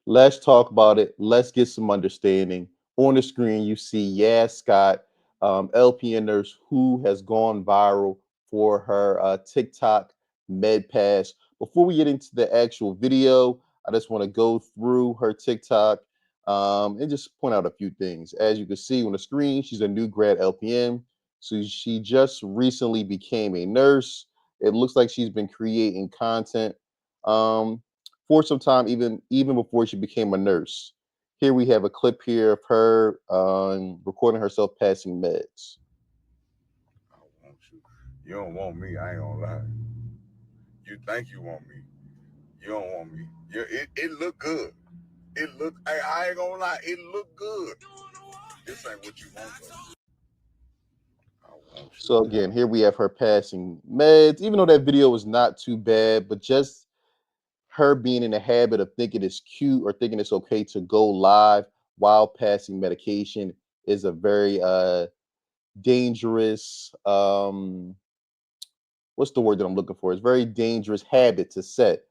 Let's talk about it. Let's get some understanding. On the screen, you see Yaskat, LPN nurse who has gone viral for her TikTok med pass. Before we get into the actual video, I just want to go through her TikTok and just point out a few things. As you can see on the screen, she's a new grad LPN. So she just recently became a nurse. It looks like she's been creating content. Um, for some time, even before she became a nurse. Here we have a clip here of her recording herself passing meds. I want you. You don't want me. I ain't gonna lie. You think you want me. You don't want me. It look good. It look. I ain't gonna lie. It look good. This ain't what you want though. I want you. So again, here we have her passing meds, even though that video was not too bad, but just her being in the habit of thinking it's cute or thinking it's okay to go live while passing medication is a very dangerous what's the word that I'm looking for? It's very dangerous habit to set.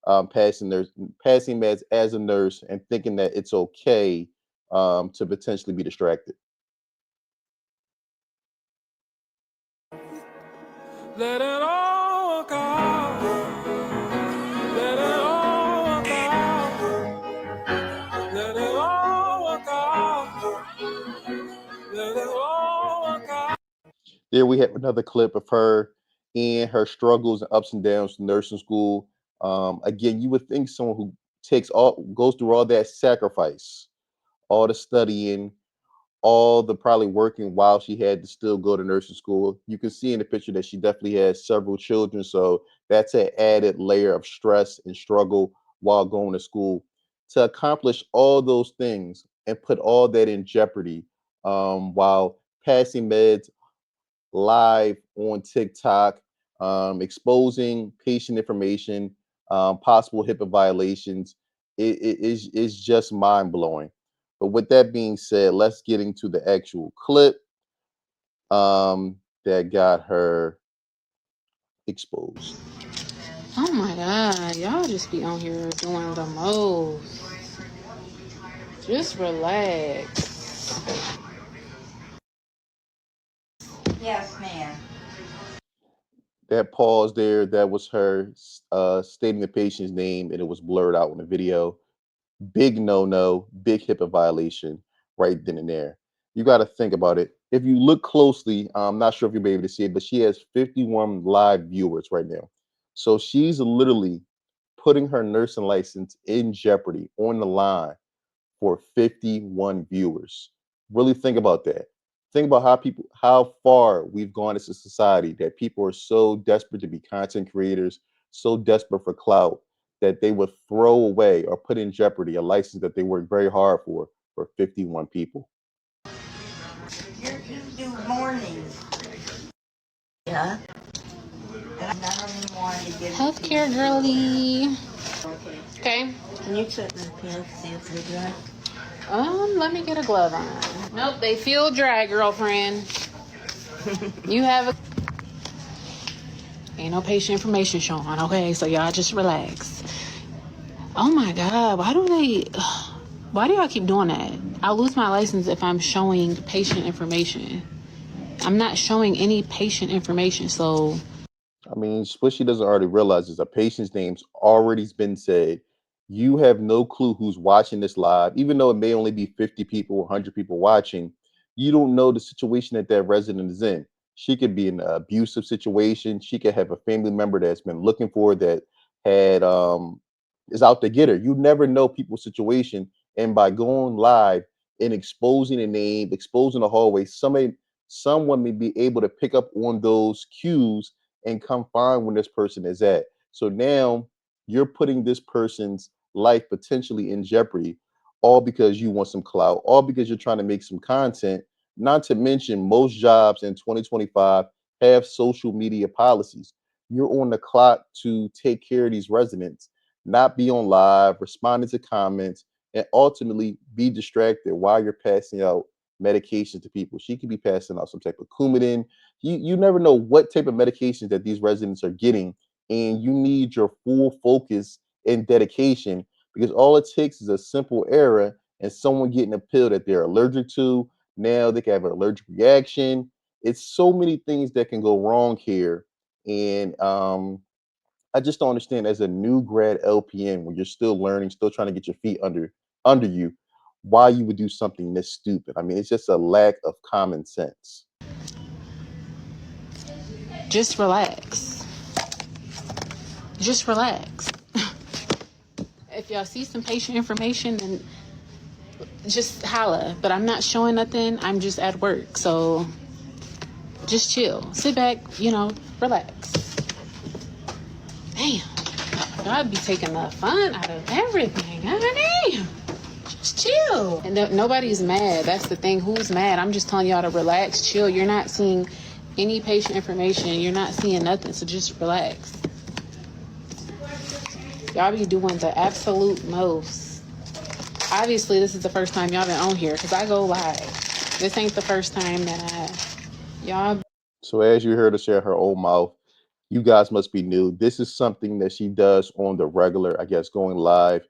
Passing meds as a nurse and thinking that it's okay to potentially be distracted. Let it all go. Let it all go. Let it all go. Let it all go. There we have another clip of her and her struggles and ups and downs in nursing school. Again, you would think someone who goes through all that sacrifice, all the studying, all the probably working while she had to still go to nursing school. You can see in the picture that she definitely has several children. So that's an added layer of stress and struggle while going to school. To accomplish all those things and put all that in jeopardy while passing meds live on TikTok, exposing patient information, possible HIPAA violations. It's just mind blowing. But with that being said, let's get into the actual clip that got her exposed. Oh my God, y'all just be on here doing the most. Just relax. Yes, ma'am. That pause there, that was her stating the patient's name, and it was blurred out in the video. Big no no, big HIPAA violation right then and there. You got to think about it. If you look closely, I'm not sure if you'll be able to see it, but she has 51 live viewers right now. So she's literally putting her nursing license in jeopardy on the line for 51 viewers. Really think about that. Think about how far we've gone as a society that people are so desperate to be content creators, so desperate for clout that they would throw away or put in jeopardy a license that they worked very hard for 51 people. You do mornings. Yeah. And none of them wanted to give it to Healthcare you. girly. Okay. Can you check my pants, see if they're dry? Let me get a glove on. Nope, they feel dry, girlfriend. You have a ain't no patient information showing, okay? So y'all just relax. Oh my God, why do y'all keep doing that? I'll lose my license if I'm showing patient information. I'm not showing any patient information, so I mean, what she doesn't already realize is a patient's name's already been said. You have no clue who's watching this live, even though it may only be 50 people, 100 people watching. You don't know the situation that that resident is in. She could be in an abusive situation. She could have a family member that's been looking for her that had is out to get her. You never know people's situation, and by going live and exposing a name, exposing the hallway, someone may be able to pick up on those cues and come find when this person is at. So now you're putting this person's life potentially in jeopardy, all because you want some clout, all because you're trying to make some content. Not to mention, most jobs in 2025 have social media policies. You're on the clock to take care of these residents, not be on live, responding to comments, and ultimately be distracted while you're passing out medication to people. She could be passing out some type of Coumadin. You never know what type of medications that these residents are getting, and you need your full focus and dedication because all it takes is a simple error and someone getting a pill that they're allergic to. Now they can have an allergic reaction. It's so many things that can go wrong here. And I just don't understand, as a new grad LPN, when you're still learning, still trying to get your feet under you, why you would do something this stupid. I mean, it's just a lack of common sense. Just relax. Just relax. If y'all see some patient information, then just holla. But I'm not showing nothing. I'm just at work. So just chill. Sit back, relax. Damn. Y'all be taking the fun out of everything. God damn. Just chill. And nobody's mad. That's the thing. Who's mad? I'm just telling y'all to relax, chill. You're not seeing any patient information. You're not seeing nothing. So just relax. Y'all be doing the absolute most. Obviously, this is the first time y'all been on here because I go live. This ain't the first time that y'all. So as you heard her share her own mouth, you guys must be new. This is something that she does on the regular, I guess, going live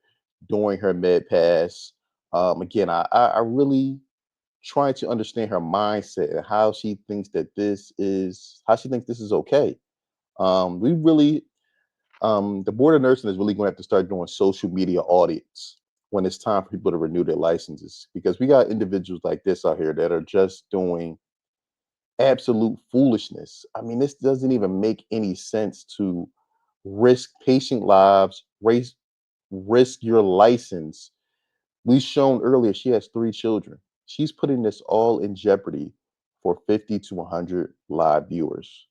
during her med pass. Again, I really trying to understand her mindset and how she thinks this is okay. We really the board of nursing is really going to have to start doing social media audits when it's time for people to renew their licenses, because we got individuals like this out here that are just doing absolute foolishness. I mean, this doesn't even make any sense to risk patient lives, risk your license. We shown earlier she has 3 children. She's putting this all in jeopardy for 50 to 100 live viewers.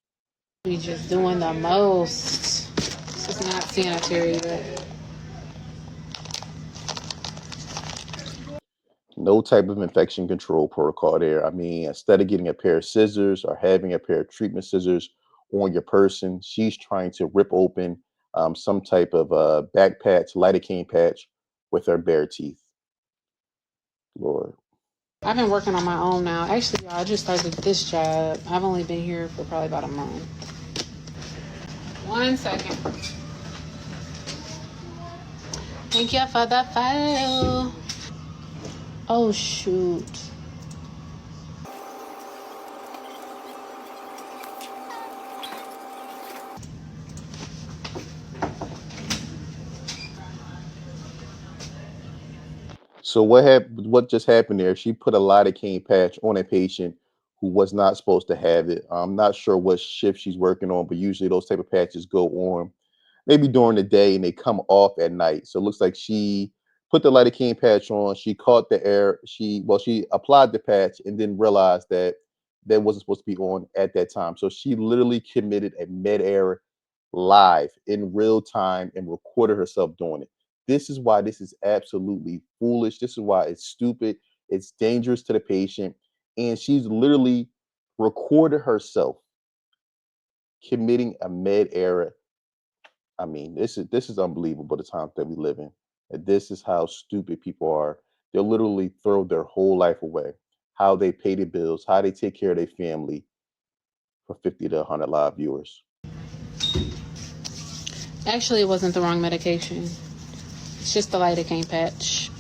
We just doing the most. This is not sanitary, but No type of infection control protocol there. I mean, instead of getting a pair of scissors or having a pair of treatment scissors on your person, she's trying to rip open some type of back patch, lidocaine patch with her bare teeth. Lord. I've been working on my own now. Actually, y'all, I just started this job. I've only been here for probably about a month. 1 second. Thank you for the follow. Oh, shoot. So what happened? What just happened there? She put a lidocaine patch on a patient who was not supposed to have it. I'm not sure what shift she's working on, but usually those type of patches go on maybe during the day and they come off at night. So it looks like she put the lidocaine patch on. She caught the air. She applied the patch and then realized that wasn't supposed to be on at that time. So she literally committed a med error live in real time and recorded herself doing it. This is why this is absolutely foolish. This is why it's stupid. It's dangerous to the patient. And she's literally recorded herself committing a med error. I mean, this is unbelievable, the times that we live in. And this is how stupid people are. They'll literally throw their whole life away. How they pay their bills, how they take care of their family for 50 to 100 live viewers. Actually, it wasn't the wrong medication. It's just the lidocaine patch.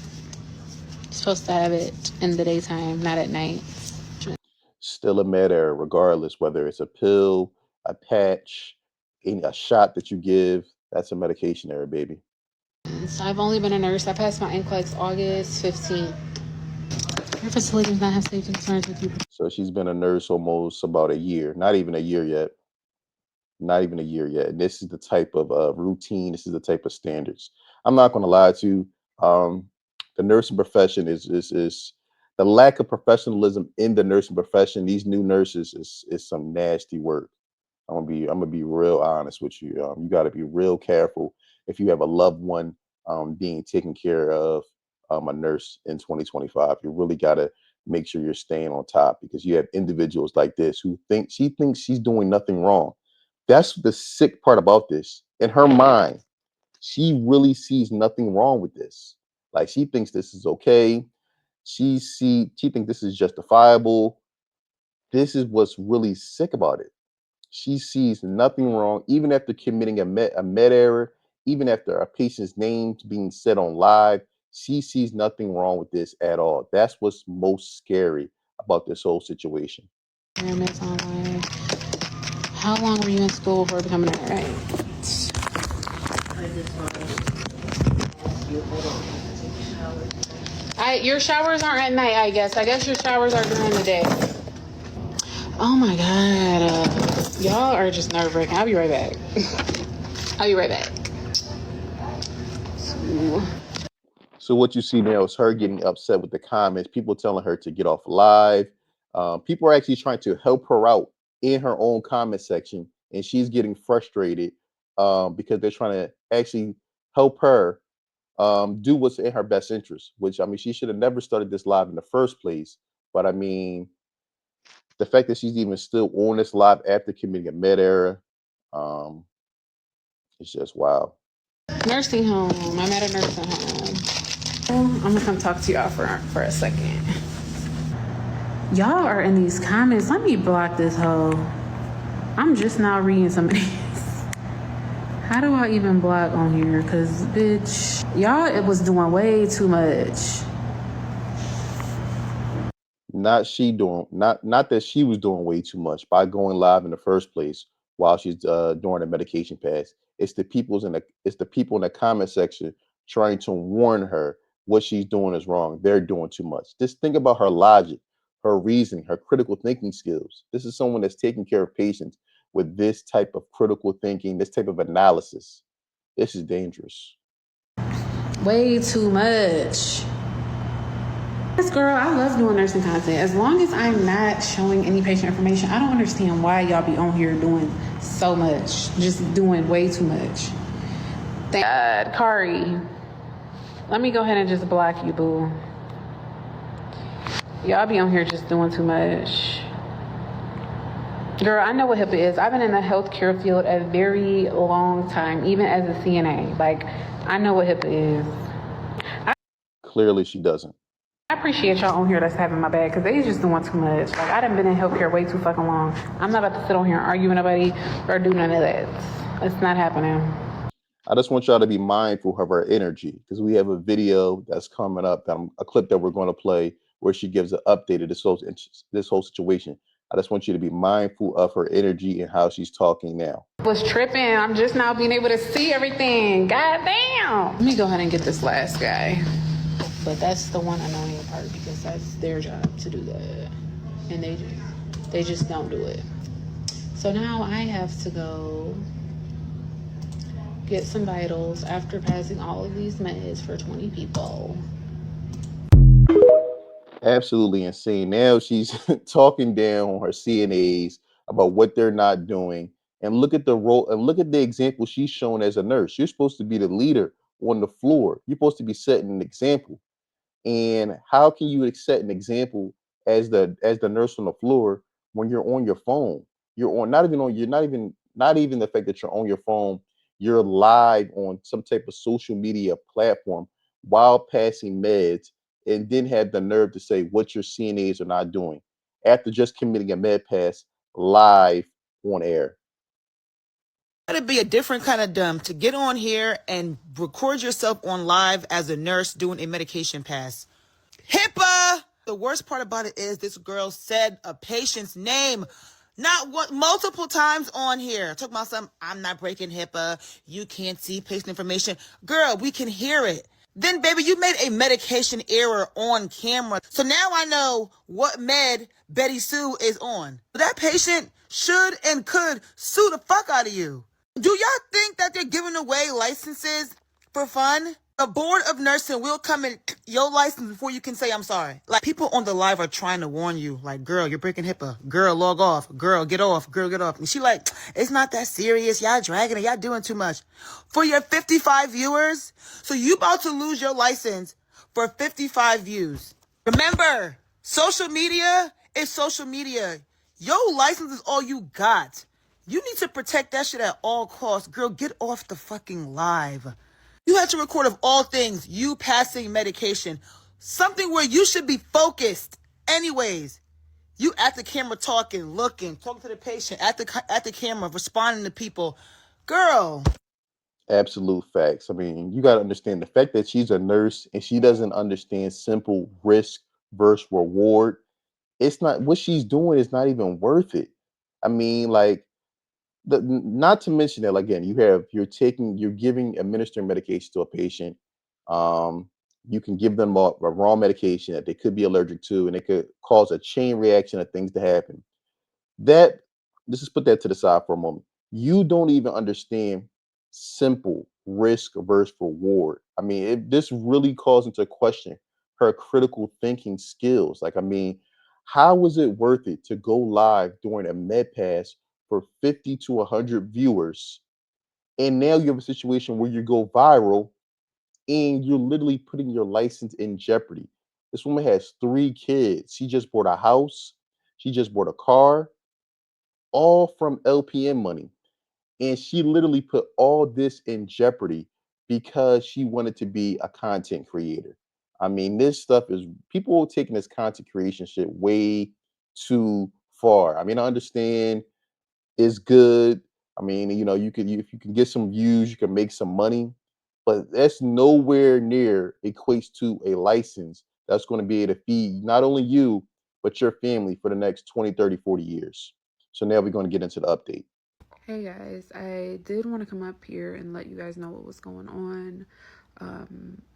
You're supposed to have it in the daytime, not at night. Still a med error, regardless whether it's a pill, a patch, a shot that you give. That's a medication error, baby. So I've only been a nurse. I passed my NCLEX August 15th. Your facility does not have safety concerns with you. So she's been a nurse almost about a year, not even a year yet. Not even a year yet. And this is the type of routine. This is the type of standards. I'm not going to lie to you. The nursing profession is the lack of professionalism in the nursing profession. These new nurses is some nasty work. I'm gonna be real honest with you. You got to be real careful if you have a loved one being taken care of, a nurse in 2025. You really got to make sure you're staying on top, because you have individuals like this who thinks she's doing nothing wrong. That's the sick part about this. In her mind, she really sees nothing wrong with this. Like, she thinks this is okay. She thinks this is justifiable. This is what's really sick about it. She sees nothing wrong, even after committing a med error, even after a patient's name being said on live, she sees nothing wrong with this at all. That's what's most scary about this whole situation. Experiments online. How long were you in school before becoming a nurse? Your showers aren't at night, I guess. I guess your showers are during the day. Oh my God. Y'all are just nerve-wracking. I'll be right back. I'll be right back. So what you see now is her getting upset with the comments, people telling her to get off live. People are actually trying to help her out in her own comment section, and she's getting frustrated because they're trying to actually help her do what's in her best interest, which I mean, she should have never started this live in the first place. But I mean, the fact that she's even still on this live after committing a med error, um, it's just wow. Nursing home. I'm at a nursing home. I'm gonna come talk to y'all for a second. Y'all are in these comments. Let me block this hoe. I'm just now reading some of these. How do I even block on here? Cause bitch, y'all, it was doing way too much. Not that she was doing way too much by going live in the first place while she's doing a medication pass. It's the people in the comment section trying to warn her what she's doing is wrong. They're doing too much. Just think about her logic, her reasoning, her critical thinking skills. This is someone that's taking care of patients with this type of critical thinking, this type of analysis. This is dangerous. Way too much. Yes, girl, I love doing nursing content. As long as I'm not showing any patient information, I don't understand why y'all be on here doing so much. Just doing way too much. Thank God. Kari, let me go ahead and just block you, boo. Y'all be on here just doing too much. Girl, I know what HIPAA is. I've been in the healthcare field a very long time, even as a CNA. Like, I know what HIPAA is. Clearly, she doesn't. I appreciate y'all on here that's having my back, because they just doing too much. Like, I done been in healthcare way too fucking long. I'm not about to sit on here and argue with nobody or do none of that. It's not happening. I just want y'all to be mindful of her energy, because we have a video that's coming up, a clip that we're going to play where she gives an update of this whole situation. I just want you to be mindful of her energy and how she's talking now. Was tripping. I'm just now being able to see everything. God damn. Let me go ahead and get this last guy. But that's the one annoying part, because that's their job to do that. And they just don't do it. So now I have to go get some vitals after passing all of these meds for 20 people. Absolutely insane. Now she's talking down on her CNAs about what they're not doing. And look at the role and look at the example she's shown as a nurse. You're supposed to be the leader on the floor. You're supposed to be setting an example. And how can you set an example as the nurse on the floor when you're on your phone? You're on not even the fact that you're on your phone, you're live on some type of social media platform while passing meds, and then have the nerve to say what your CNAs are not doing after just committing a med pass live on air. It'd be a different kind of dumb to get on here and record yourself on live as a nurse doing a medication pass. HIPAA! The worst part about it is this girl said a patient's name multiple times on here. Talking about something, I'm not breaking HIPAA. You can't see patient information. Girl, we can hear it. Then, baby, you made a medication error on camera. So now I know what med Betty Sue is on. That patient should and could sue the fuck out of you. Do y'all think that they're giving away licenses for fun? The board of nursing will come in your license before you can say I'm sorry. Like, people on the live are trying to warn you. Like, girl, you're breaking HIPAA. Girl, log off. Girl, get off. Girl, get off. And she like, it's not that serious. Y'all dragging it. Y'all doing too much. For your 55 viewers, so you about to lose your license for 55 views. Remember, social media is social media. Your license is all you got. You need to protect that shit at all costs. Girl, get off the fucking live. You had to record of all things, you passing medication. Something where you should be focused. Anyways, you at the camera talking to the patient, at the camera, responding to people. Girl. Absolute facts. I mean, you got to understand the fact that she's a nurse and she doesn't understand simple risk versus reward. It's not what she's doing is not even worth it. I mean, like not to mention that again, you're giving administering medication to a patient. Um, you can give them a wrong medication that they could be allergic to, and it could cause a chain reaction of things to happen. That let's just put that to the side for a moment. You don't even understand simple risk versus reward. I mean, this really calls into question her critical thinking skills. Like, I mean, how was it worth it to go live during a med pass for 50 to 100 viewers? And now you have a situation where you go viral and you're literally putting your license in jeopardy. This woman has 3 kids. She just bought a house. She just bought a car, all from LPN money. And she literally put all this in jeopardy because she wanted to be a content creator. I mean, this stuff is people are taking this content creation shit way too far. I mean, I understand it's good. I mean, if you can get some views, you can make some money, but that's nowhere near equates to a license that's going to be able to feed not only you, but your family for the next 20, 30, 40 years. So now we're going to get into the update. Hey guys, I did want to come up here and let you guys know what was going on.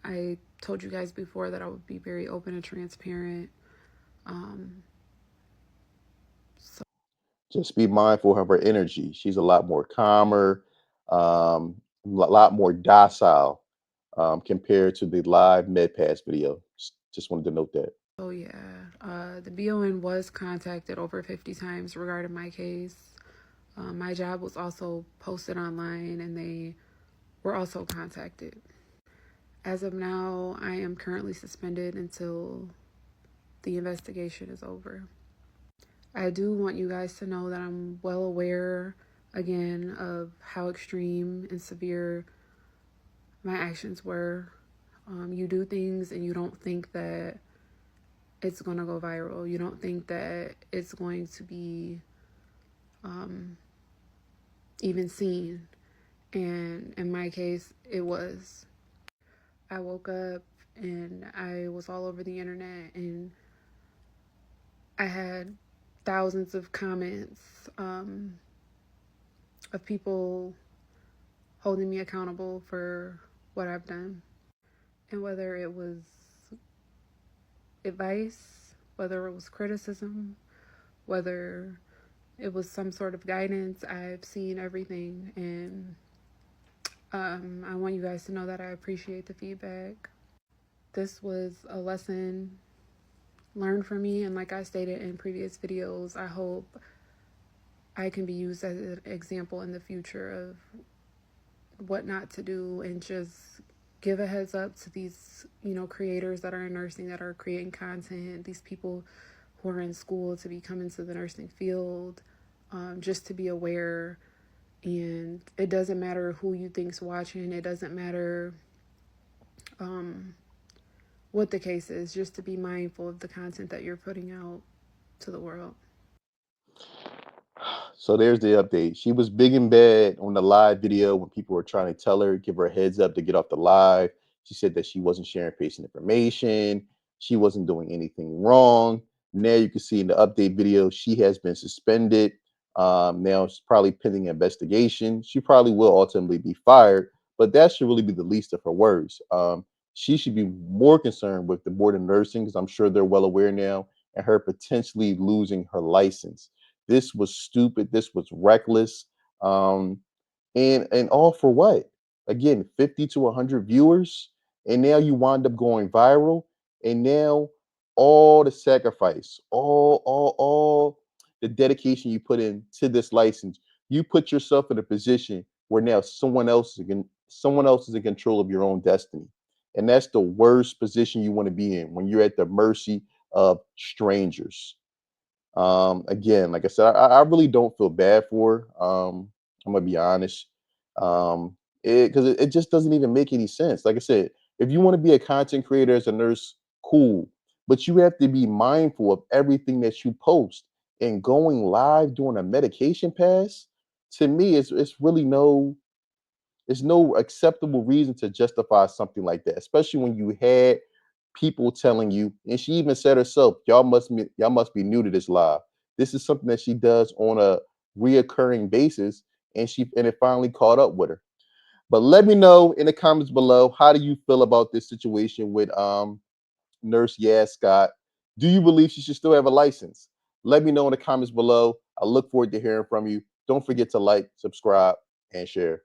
I told you guys before that I would be very open and transparent. Um, so, Just be mindful of her energy. She's a lot more calmer, a lot more docile compared to the live MedPass video. Just wanted to note that. so yeah, the BON was contacted over 50 times regarding my case. My job was also posted online and they were also contacted. As of now, I am currently suspended until the investigation is over. I do want you guys to know that I'm well aware, again, of how extreme and severe my actions were. You do things and you don't think that it's going to go viral. You don't think that it's going to be even seen. And in my case, it was. I woke up and I was all over the internet and I had thousands of comments of people holding me accountable for what I've done. And whether it was advice, whether it was criticism, whether it was some sort of guidance, I've seen everything. And I want you guys to know that I appreciate the feedback. This was a lesson learned for me. And like I stated in previous videos, I hope I can be used as an example in the future of what not to do and just give a heads up to these, creators that are in nursing that are creating content, these people who are in school to be coming to the nursing field, just to be aware. And it doesn't matter who you think's watching. It doesn't matter what the case is, just to be mindful of the content that you're putting out to the world. So there's the update. She was big and bad on the live video when people were trying to tell her, give her a heads up to get off the live. She said that she wasn't sharing patient information. She wasn't doing anything wrong. Now you can see in the update video, she has been suspended. Now it's probably pending investigation. She probably will ultimately be fired, but that should really be the least of her worries. She should be more concerned with the board of nursing because I'm sure they're well aware now and her potentially losing her license. This was stupid. This was reckless. Um, and all for what? Again, 50 to 100 viewers, and now you wind up going viral, and now all the sacrifice, all the dedication you put into this license, you put yourself in a position where now someone else is in control of your own destiny. And that's the worst position you want to be in when you're at the mercy of strangers. Again, like I said, I really don't feel bad for her. I'm gonna be honest. It just doesn't even make any sense. Like I said, if you want to be a content creator as a nurse, cool, but you have to be mindful of everything that you post. And going live during a medication pass, to me, it's really no. There's no acceptable reason to justify something like that, especially when you had people telling you, and she even said herself, y'all must be new to this live. This is something that she does on a reoccurring basis, and it finally caught up with her. But let me know in the comments below, how do you feel about this situation with Nurse Yaskat? Do you believe she should still have a license? Let me know in the comments below. I look forward to hearing from you. Don't forget to like, subscribe, and share.